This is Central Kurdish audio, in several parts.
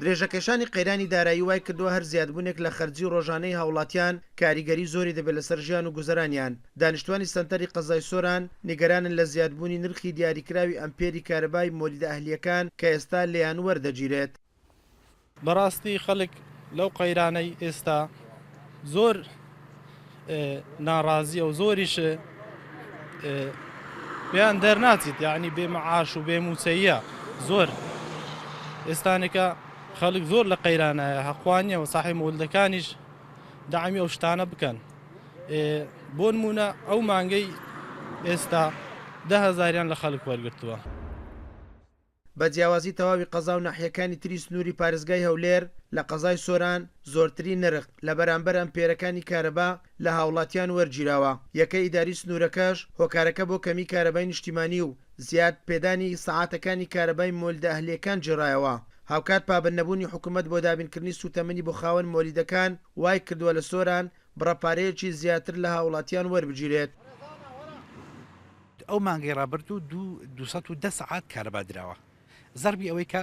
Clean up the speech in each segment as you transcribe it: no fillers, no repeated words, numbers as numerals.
درێژەکەشانی قەیرانی دارایی وای کردووە هەر زیادبوونێک لە خەرجی ڕۆژانەی هاوڵاتیان کاریگەری زۆری دەبێت لەسەر ژیان و گوزەرانیان. دانیشتوانی سەنتەری قەزای سۆران نیگەرانن لە زیادبوونی نرخی دیاریکراوی ئەمپێری کارەبای مۆلیدە ئەهلیەکان کە ئێستا لێیان وەردەگیرێت. بەڕاستی خەڵک لەو قەیرانەی ئێستا زۆر ناڕازیە و زۆریش پێیان دەرناچێت، یعنی بێ مەعاش و بێ موچەیە زۆر ئێستانێکە خەڵک زۆر لە قەیرانایە حەقوانیە و ساحی مۆلدەکانیش داعمی ئەو شتانە بکەن. بۆ نمونە ئەو مانگەی ئێستا 10,000یان لە خەڵک وەرگرتووە. بە جیاوازی تەواوی قەزا و ناحیەکانی تری سنووری پارێزگای هەولێر لە قەزای سۆران زۆرترین نرخ لە بەرامبەر ئەمپێرەکانی کارەبا لە هاوڵاتیان وەرگیراوە. یەکەی ئیداری سنوورەکەش هۆکارەکە بۆ کەمی کارەبای نیشتیمانی و زیاد پێدانی سەعاتەکانی کارەبای مۆلیدە ئەهلیەکان جێڕایەوە. هاوکات پابند نەبوونی حکوومەت بۆ دابینکردنی سوتەمەنی بۆ خاوەن مۆلیدەکان وای کردووە لە سۆران بڕەپارەیەکی زیاتر لە هاوڵاتیان وەربگیرێت. ئەو مانگەی ڕابرد و 210 سعات کارەبا درراوە. زەربی ئەوەی کە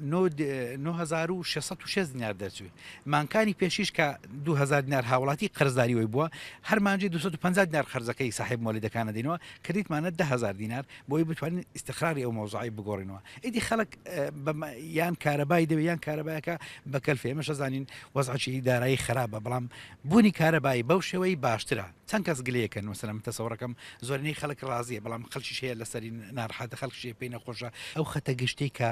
9606 دینار دەرچووی مانکانی پێشیش کە 2000 دینار هاوڵاتی قەرزداری وی بووە هەرمانجی 250 دینار خەرزەکەی صاحب مۆلیدەکانە دینەوە کردیتمانە 10,000 دینار بۆی بتوانین استخراری ئەو مۆزوعی بگۆڕینەوە. ئیدی خەڵک یان کارەبای دەوێت یان کارەبایەکە بەکەلفێ ئێمەش زانین وەزعی دارایی خراپە، بەڵام بوونی کارەبایی بەو شێوەی باشترە. چەند کەس گلەیەکەن وەسەلەم تەسەوڕەکەم زۆرینەی خەڵک ڕازیە، بەڵام خەڵکیش هەیە لەسەری ناڕەحەتە، خەڵکیش پێی نەخۆشە. ئەو خەتە گشتی کە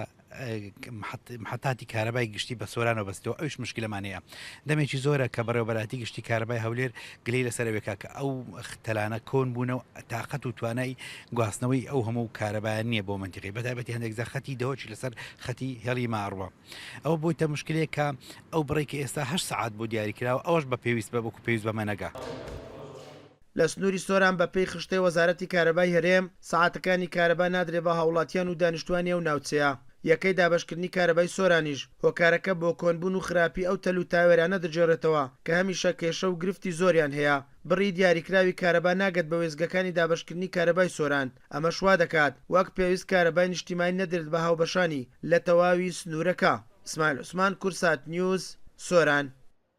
محتاتی کارەبای گشتی بە سۆرانەوە بەستەوە ئەوش مشکلەمانەیە. دەمێکی زۆرە کە بەڕێوەبەراتی گشتی کارەبای هەولێر گلەی لەسەرەوێکا کە ئەو تەلانە کۆن بوونەوە تااقەت و توانای گواستنەوەی ئەو هەموو کارەبایان نییە بۆ منتیقی بەتایبەتی هەندێک زە خەتی دەوەچی لەسەر خەتی هێڵی ماڕوە. ئەوە بۆیتە مشکلەیە کە ئەو بڕێکی ئێستا 8 سعات بۆ دیاریکراوە ئەوەش بە پێویست بە بۆکو پێویست بەمە نەگا. لە سنووری سۆران بەپێی خشتەی وەزارەتی کارەبای هەرێم سەعاتەکانی کارەبا نادرێت بە هاوڵاتیان و دانیشتوانی ئەو ناوچەیە. یەکەی دابشکردنی کارەبای سۆرانیش هۆکارەکە بۆ کۆنبوون و خراپی ئەو تەل و تاوێرانە دەجێڕێتەوە کە هەمیشە کێشە و گرفتی زۆریان هەیە. بڕی دیاریکراوی کارەبا ناگەت بە وێزگەکانی دابشکردنی کارەبای سۆران. ئەمە شوا دەکات وەک پێویست کارەبای نیشتیمانی نەدرێت بە هاوبەشانی لە تەواوی سنوورەکە. ئیسماعیل عوسمان، کورسات نیوز، سۆران.